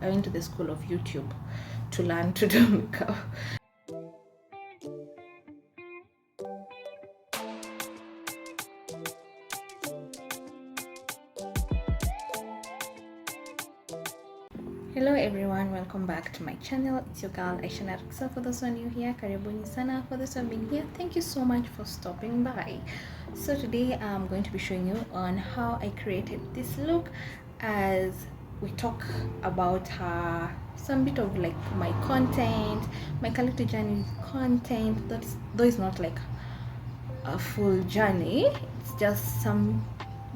I went to the school of YouTube to learn to do makeup. Hello everyone, welcome back to my channel. It's your girl aishanarikxa. For those who are new here, karibuni sana. For those who have been here, thank you so much for stopping by. So today I'm going to be showing you on how I created this look, as we talk about some bit of like my content, my character journey content. Though it's not like a full journey, it's just some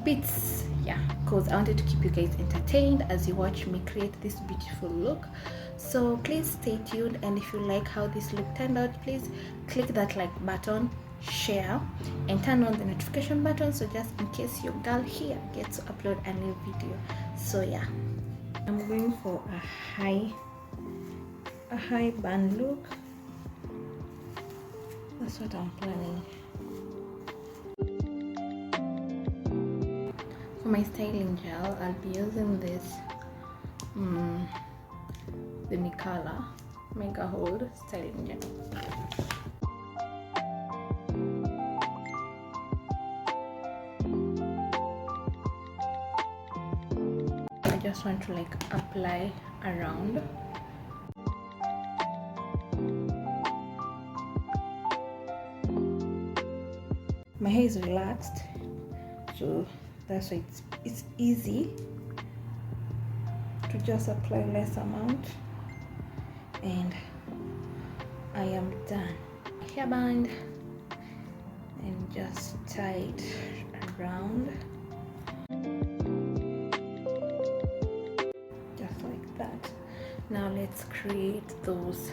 bits, yeah, because I wanted to keep you guys entertained as you watch me create this beautiful look. So please stay tuned, and if you like how this look turned out, please click that like button, share, and turn on the notification button, so just in case your girl here gets to upload a new video. So yeah, I'm going for a high band look. That's what I'm planning. For my styling gel, I'll be using this the Mikala Mega Hold styling gel. I just want to like apply around. My hair is relaxed, so that's why it's easy to just apply less amount, and I am done. Hairband, and just tie it around just like that. Now let's create those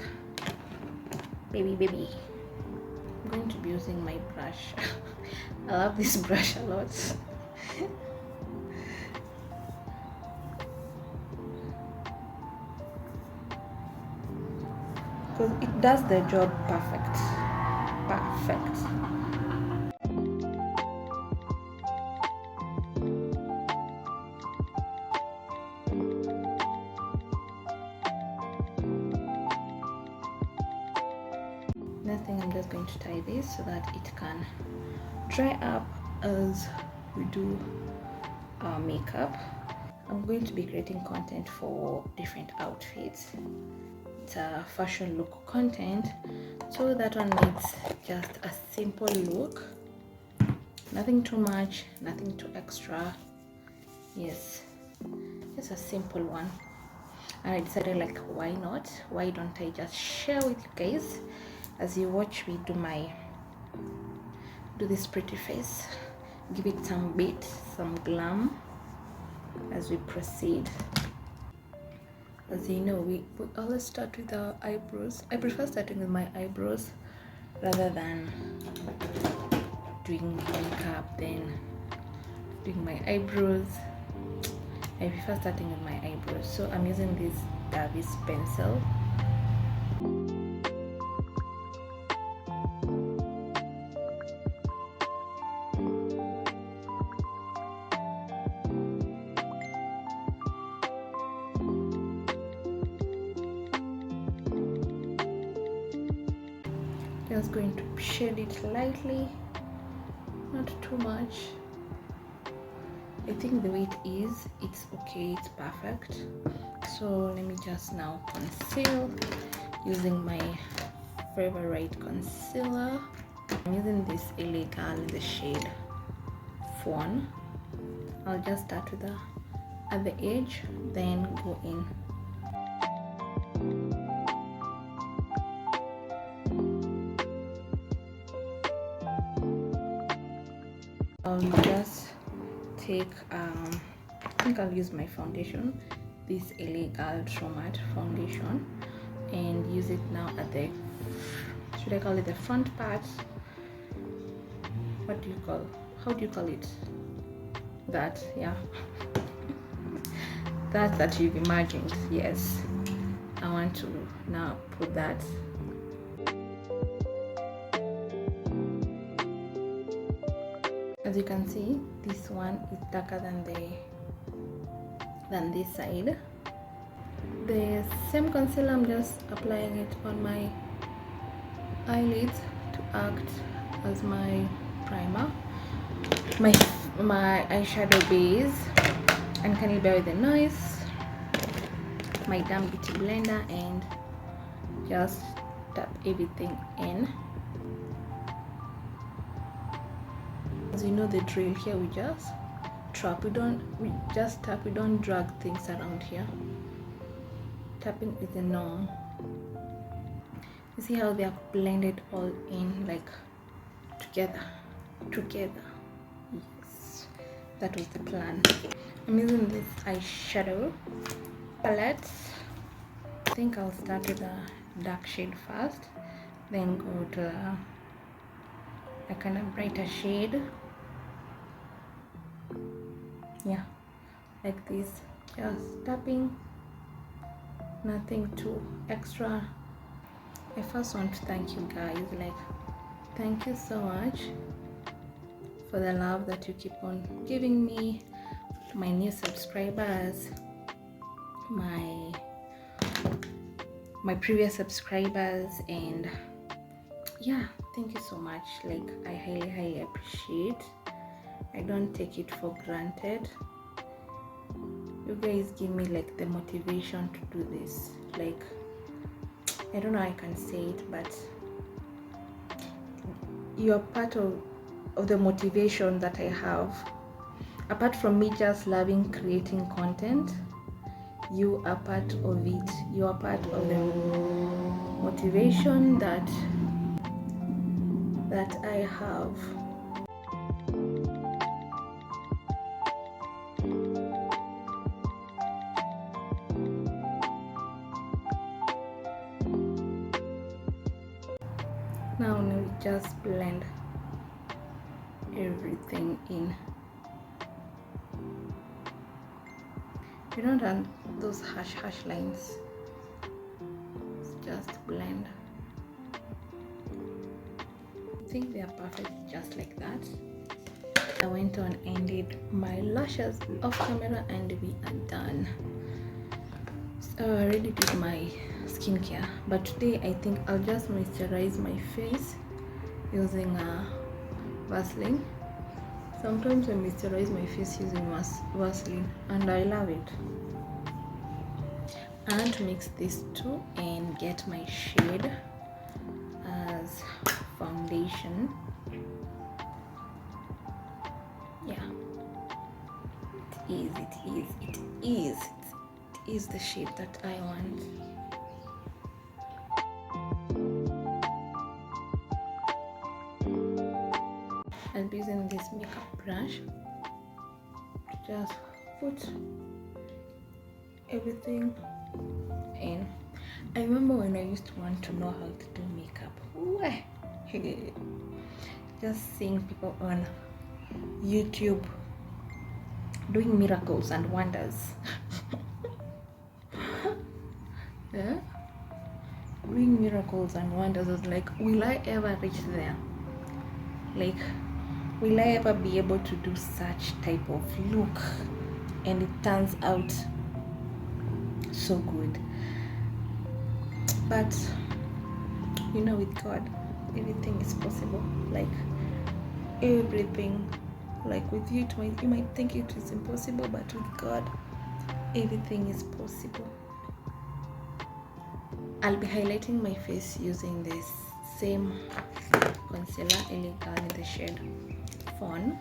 baby. I'm going to be using my brush. I love this brush a lot. Because it does the job perfect. Nothing, I'm just going to tie this so that it can dry up as we do our makeup. I'm going to be creating content for different outfits. It's a fashion look content, so that one needs just a simple look, nothing too much, nothing too extra. Yes, just a simple one. And I decided, like, why not? Why don't I just share with you guys as you watch me do this pretty face, give it some beat, some glam as we proceed. As you know, we always start with our eyebrows. I prefer starting with my eyebrows rather than doing makeup then doing my eyebrows. I prefer starting with my eyebrows, so I'm using this Davis pencil. Just going to shade it lightly, not too much. I think the way it is, it's okay, it's perfect. So let me just now conceal using my favorite concealer. I'm using this LA Girl in the shade Fawn. I'll just start with at the edge, then go in. I'll just take I think I'll use my foundation, this LA Girl True Matte foundation, and use it now at the, should I call it the front part? How do you call it? That, yeah. that you've imagined. Yes, I want to now put that. As you can see, this one is darker than this side. same concealer, I'm just applying it on my eyelids to act as my primer, my eyeshadow base. And can you bear with the noise? My damn beauty blender, and just tap everything in. As you know the drill here, we just tap, we just tap, we don't drag things around here. Tapping is the norm. You see how they are blended all in, like together. Yes, that was the plan. I'm using this eyeshadow palette. I think I'll start with a dark shade first, then go to a kind of brighter shade. Yeah, like this, just tapping, nothing too extra. I first want to thank you guys, like thank you so much for the love that you keep on giving me, my new subscribers, my previous subscribers, and yeah, thank you so much. Like I highly appreciate. I don't take it for granted. You guys give me like the motivation to do this. Like, I don't know how I can say it, but you're part of the motivation that I have. Apart from me just loving creating content, you are part of it. You are part of the motivation that I have. Now we just blend everything in. You don't want those harsh lines. Just blend. I think they are perfect just like that. I went on and did my lashes off camera and we are done. So I already did my skincare, but today I think I'll just moisturize my face using Vaseline. Sometimes I moisturize my face using Vaseline and I love it. And mix these two and get my shade as foundation. Yeah, it is the shade that I want. I'll be using this makeup brush to just put everything in. I remember when I used to want to know how to do makeup. Just seeing people on YouTube doing miracles and wonders. Yeah? Doing miracles and wonders. I was like, will I ever reach there? Like, will I ever be able to do such type of look? And it turns out so good. But you know, with God, everything is possible. Like everything, like with you, you might think it is impossible, but with God, everything is possible. I'll be highlighting my face using this same concealer, Elegant, in the shade Fawn.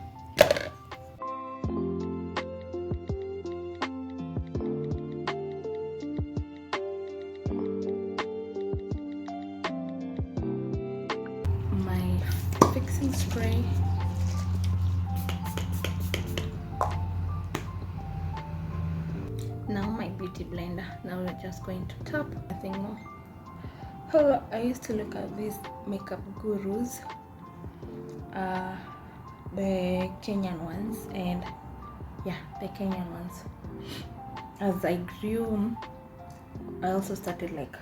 My fixing spray. Now my beauty blender. Now we're just going to tap, nothing more. Oh, I used to look at these makeup gurus, the Kenyan ones, and yeah, the Kenyan ones. As I grew, I also started like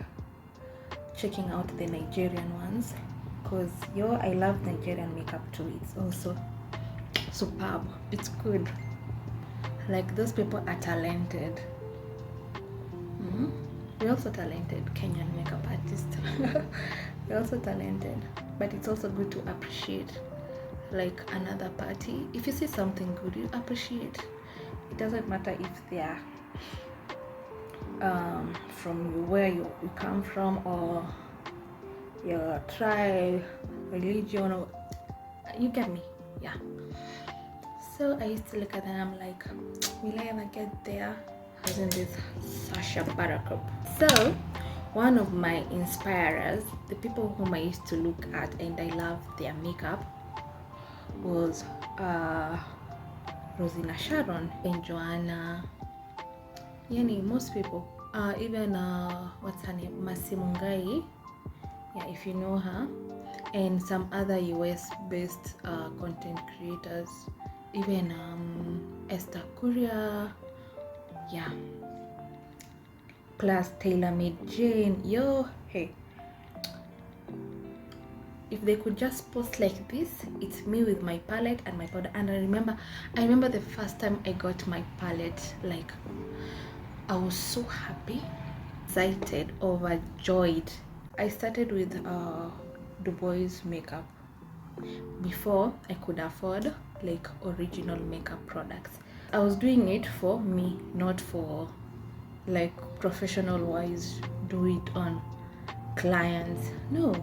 checking out the Nigerian ones, because I love Nigerian makeup too. It's also superb. It's good. Like, those people are talented. we're also talented Kenyan makeup artists. We're also talented, but it's also good to appreciate like another party. If you see something good, you appreciate. It doesn't matter if they are from where you come from, or your tribe, religion, or you get me. Yeah. So I used to look at them, I'm like, will I ever get there? Isn't this such a buttercup? So one of my inspirers, the people whom I used to look at and I love their makeup, was Rosina Sharon and Joanna. Yani most people, even what's her name, Masimungai, yeah, if you know her, and some other US based content creators, even Esther Kuria, yeah, plus Taylor Made Jane. Yo, hey, if they could just post like this, it's me with my palette and my powder. And I remember the first time I got my palette, like I was so happy, excited, overjoyed. I started with Du Bois makeup before I could afford like original makeup products. I was doing it for me, not for like professional wise, do it on clients. No,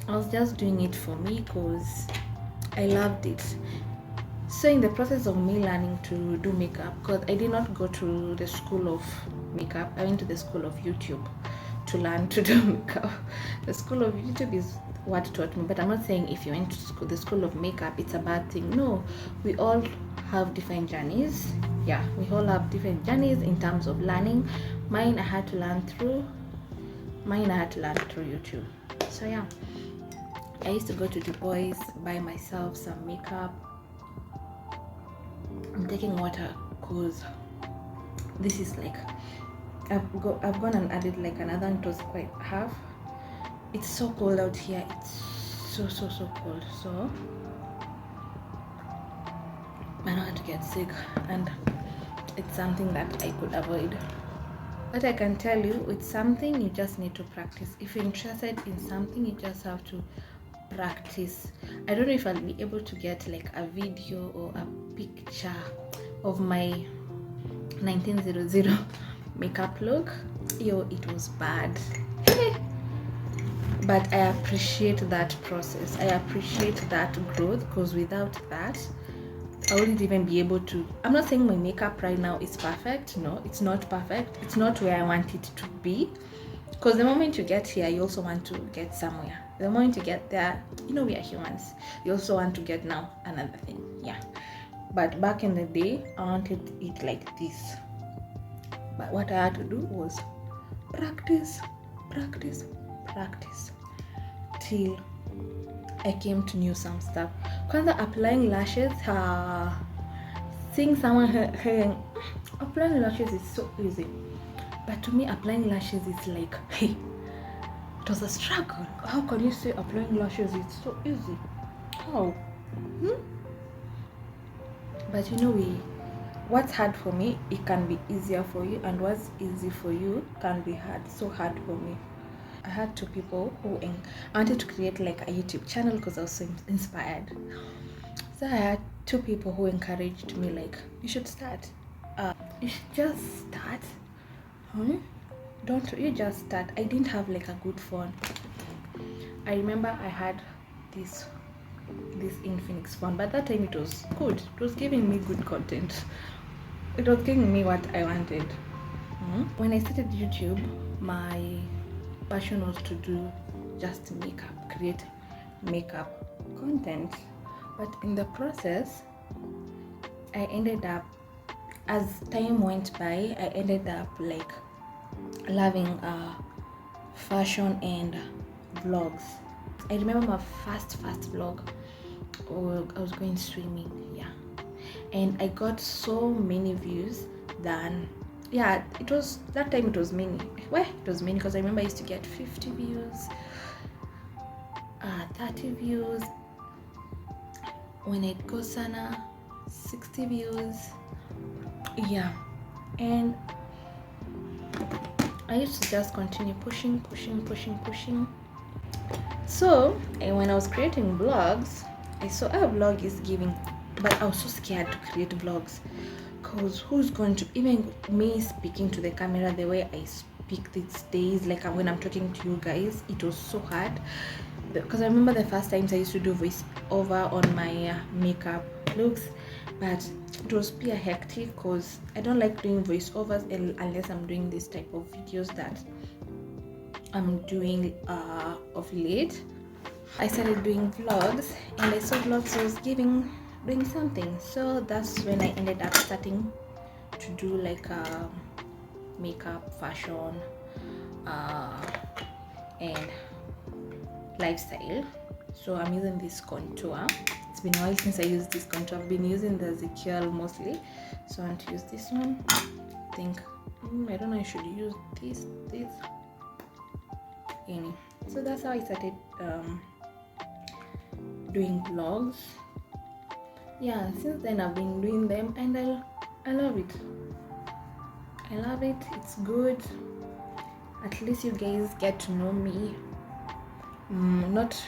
I was just doing it for me because I loved it. So in the process of me learning to do makeup, because I did not go to the school of makeup, I went to the school of YouTube to learn to do makeup. The school of YouTube is what taught me, but I'm not saying if you went to the school of makeup it's a bad thing. No, we all have different journeys. Yeah, we all have different journeys in terms of learning. Mine I had to learn through YouTube. So yeah, I used to go to Du Bois, buy myself some makeup. I'm taking water because this is like I've gone and added like another, and it was quite half. It's so cold out here. It's so cold. So I don't want to get sick, and it's something that I could avoid. But I can tell you, it's something you just need to practice. If you're interested in something, you just have to practice. I don't know if I'll be able to get like a video or a picture of my 1900 makeup look. Yo, it was bad. But I appreciate that process. I appreciate that growth, because without that I wouldn't even be able to. I'm not saying my makeup right now is perfect. No, it's not perfect. It's not where I want it to be, because the moment you get here you also want to get somewhere. The moment you get there, you know, we are humans, you also want to get now another thing. Yeah, but back in the day I wanted it like this, but what I had to do was practice till I came to know some stuff. Kwanza applying lashes, seeing someone applying lashes is so easy, but to me applying lashes is like, hey, it was a struggle. How can you say applying lashes is so easy? How? But you know, what's hard for me, it can be easier for you, and what's easy for you can be so hard for me. I had two people who I wanted to create like a YouTube channel because I was so inspired. So I had two people who encouraged me, like, you should start. You should just start. Don't you just start. I didn't have like a good phone. I remember I had this Infinix phone, but that time it was good. It was giving me good content. It was giving me what I wanted. When I started YouTube, my passion was to do just makeup, create makeup content. But in the process, I ended up, as time went by, I ended up like loving fashion and vlogs. I remember my first vlog, I was going swimming, yeah, and I got so many views. Then yeah, it was that time, it was many. Well, it was many because I remember I used to get 50 views, 30 views. When it goes sana, 60 views. Yeah, and I used to just continue pushing. So when I was creating vlogs, I saw a vlog is giving, but I was so scared to create vlogs because who's going to, even me speaking to the camera the way I speak these days, like when I'm talking to you guys, it was so hard. Because I remember the first times I used to do voice over on my makeup looks, but it was pure hectic because I don't like doing voiceovers unless I'm doing this type of videos that I'm doing of late. I started doing vlogs and I saw vlogs was doing something, so that's when I ended up starting to do like makeup, fashion, and lifestyle. So I'm using this contour. It's been a while since I used this contour. I've been using the Ezekiel mostly, so I want to use this one. I think I don't know, I should use this any. So that's how I started doing vlogs. Yeah, since then I've been doing them and I love it. It's good. At least you guys get to know me. Not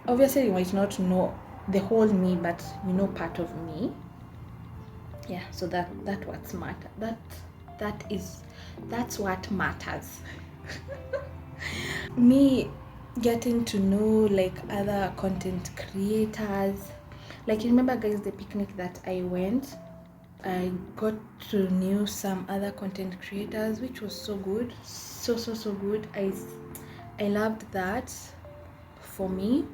obviously you might not know the whole me, but you know part of me. Yeah, so that's what's matter. That's what matters. Me getting to know like other content creators. Like, you remember guys, the picnic that I went, I got to know some other content creators, which was so good, so good. I loved that for me,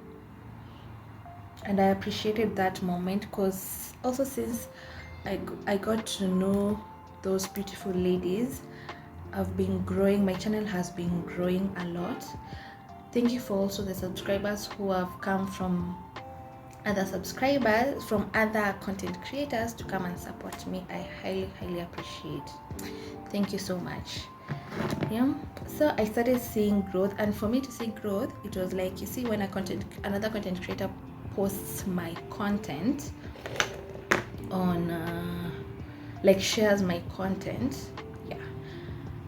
and I appreciated that moment because also since I got to know those beautiful ladies, I've been growing. My channel has been growing a lot. Thank you for also the subscribers who have come from other subscribers, from other content creators to come and support me. I highly appreciate. Thank you so much. Yeah, so I started seeing growth, and for me to see growth, it was like, you see, when another content creator posts my content on like shares my content, yeah,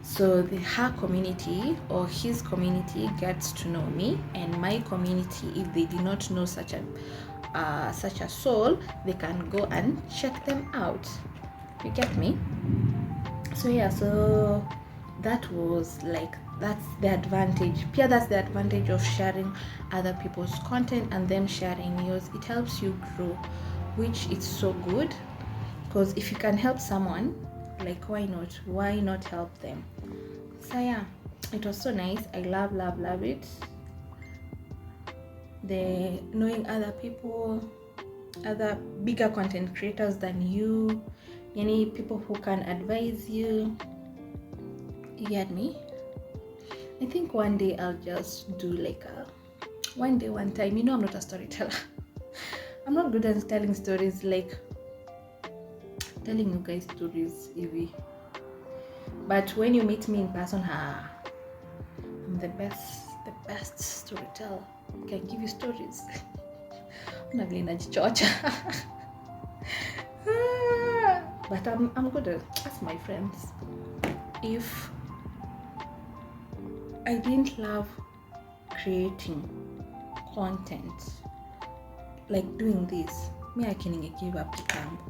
so her community or his community gets to know me, and my community, if they did not know such a soul, they can go and check them out. You get me? So yeah, so that was like, that's the advantage. Yeah, that's the advantage of sharing other people's content and them sharing yours. It helps you grow, which is so good, because if you can help someone, like, why not help them? So yeah, it was so nice. I love it. The knowing other people, other bigger content creators than you, any people who can advise you. You get me? I think one day I'll just do like one time. You know, I'm not a storyteller. I'm not good at telling stories, like telling you guys stories, Evie. But when you meet me in person, I'm the best storyteller. I can give you stories. But I'm good at, ask my friends. If I didn't love creating content, like doing this, me, I can give up the camp.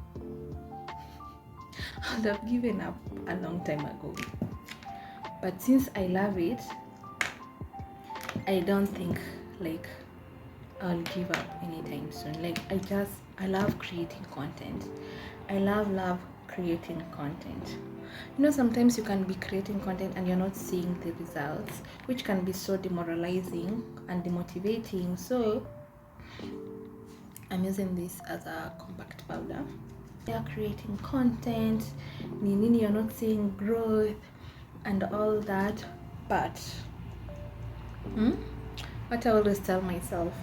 I would have given up a long time ago. But since I love it, I don't think like I'll give up anytime soon. Like, I love creating content. I love creating content. You know, sometimes you can be creating content and you're not seeing the results, which can be so demoralizing and demotivating. So I'm using this as a compact powder. You're creating content, you're not seeing growth and all that, but what I always tell myself,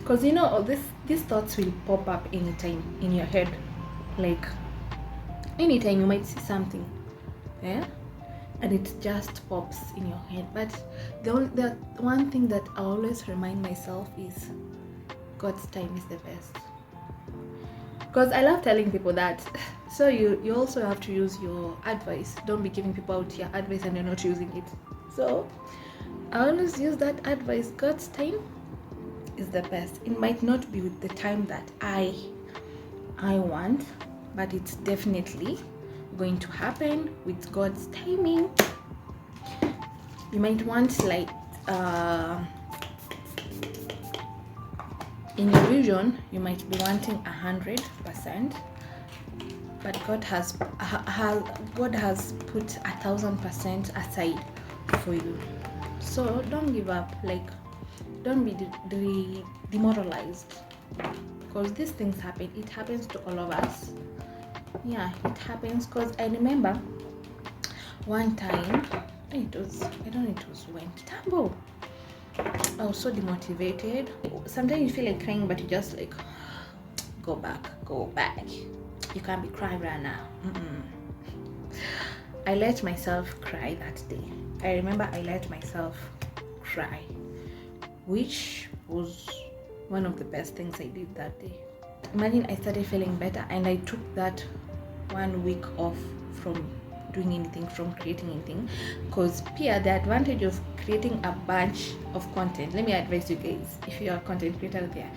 because you know, all these thoughts will pop up anytime in your head. Like, anytime you might see something, yeah, and it just pops in your head. But the one thing that I always remind myself is God's time is the best. because I love telling people that. So you also have to use your advice. Don't be giving people out your advice and you're not using it. So I always use that advice. God's time is the best. It might not be with the time that I want, but it's definitely going to happen with God's timing. You might want, like, in your vision, you might be wanting 100%, but God has put 1,000% aside for you. So don't give up. Like, don't be demoralized, because these things happen. It happens to all of us. Yeah, it happens. Because I remember one time, I don't know, it was when Kitambo, I was so demotivated. Sometimes you feel like crying, but you just like, go back. You can't be crying right now. I let myself cry that day. I remember I let myself cry, which was one of the best things I did that day. Imagine, I started feeling better, and I took that 1 week off from doing anything, from creating anything. Because Pia, the advantage of creating a bunch of content, let me advise you guys, if you're a content creator there,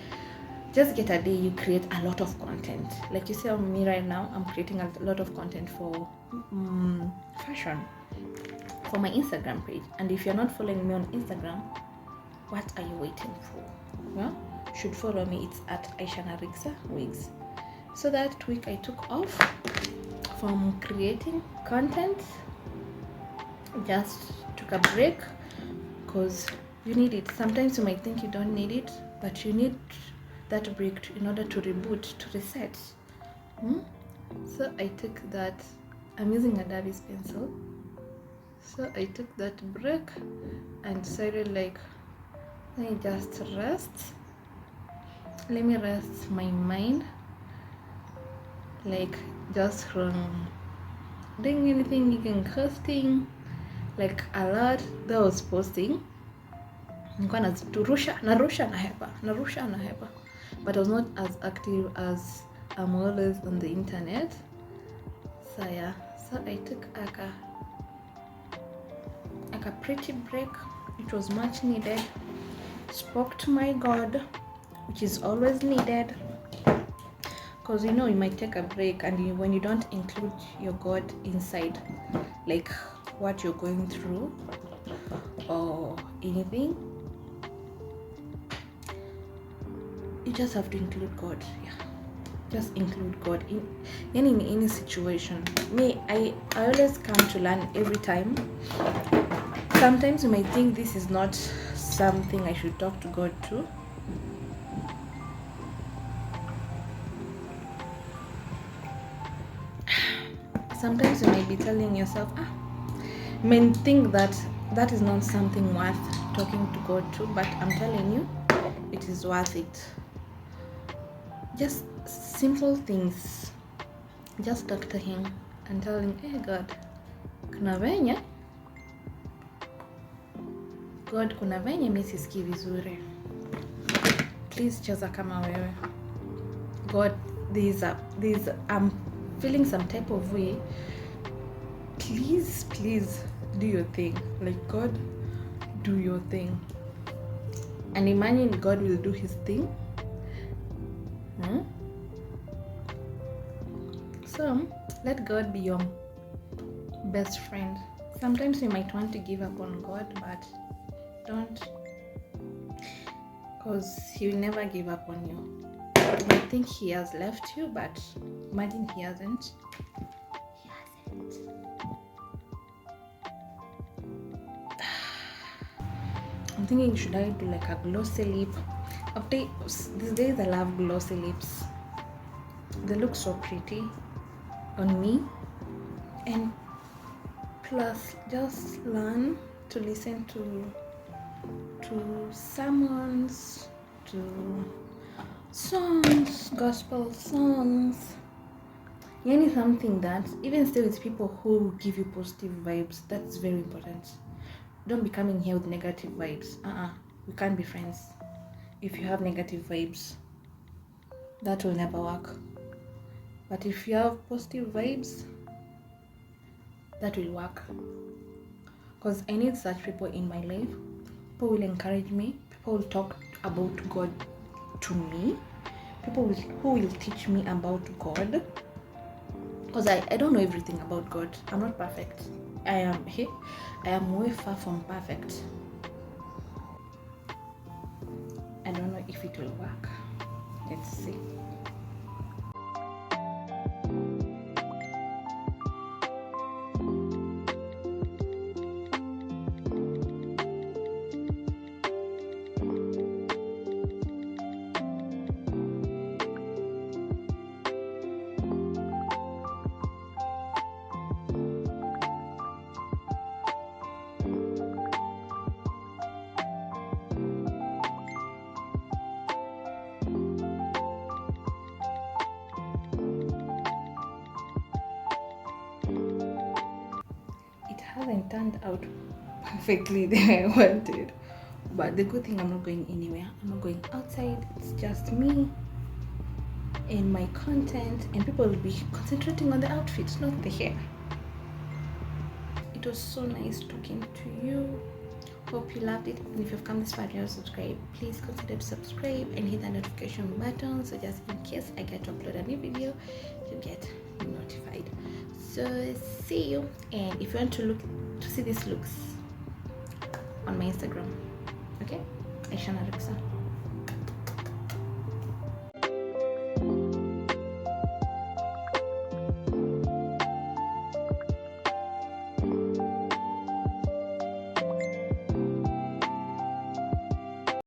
just get a day you create a lot of content. Like you see on me right now, I'm creating a lot of content for fashion, for my Instagram page. And if you're not following me on Instagram, what are you waiting for? Well, should follow me. It's at aishanarikxa wigs. So that week I took off from creating content, just took a break, because you need it. Sometimes you might think you don't need it, but you need that break in order to reboot, to reset. So I took that. I'm using a Davis pencil. So I took that break and decided, like, let me just rest. Let me rest my mind. Like, just from doing anything, even casting, like a lot that I was posting. Narusha na hepa, but I was not as active as I'm always on the internet. So yeah, so I took a pretty break. It was much needed. Spoke to my God, which is always needed. Because you might take a break, and when you don't include your God inside, like what you're going through or anything, you just have to include God. Yeah, just include God in any situation. I always come to learn every time. Sometimes you might think this is not something I should talk to God to. Sometimes you might be telling yourself, you may think that is not something worth talking to God to, but I'm telling you, it is worth it. Just simple things. Just talk to Him and tell Him, hey God, kuna venye mimi sisikii vizuri. Please cheza kama wewe. God, I'm feeling some type of way. Please do your thing. Like, God, do your thing. And imagine God will do His thing. So let God be your best friend. Sometimes you might want to give up on God, but don't, because He will never give up on you. You might think He has left you, but imagine He hasn't. I'm thinking, should I do like a glossy lip? These days I love glossy lips. They look so pretty on me. And plus, just learn to listen to sermons, to songs, gospel songs. Something that even stay with people who give you positive vibes. That's very important. Don't be coming here with negative vibes. We can't be friends if you have negative vibes. That will never work. But if you have positive vibes, that will work. Because I need such people in my life. People will encourage me. People will talk about God to me. People who will teach me about God. Because I don't know everything about God. I'm not perfect. I am way far from perfect. I don't know if it will work. Let's see. Hasn't turned out perfectly the way I wanted, but the good thing, I'm not going anywhere. I'm not going outside. It's just me and my content, and people will be concentrating on the outfits, not the hair. It was so nice talking to you. Hope you loved it, and if you've come this far and you haven't subscribed, please consider to subscribe and hit the notification button, so just in case I get to upload a new video, you get notified. So see you, and if you want to see these looks on my Instagram, okay, aishanarikxa.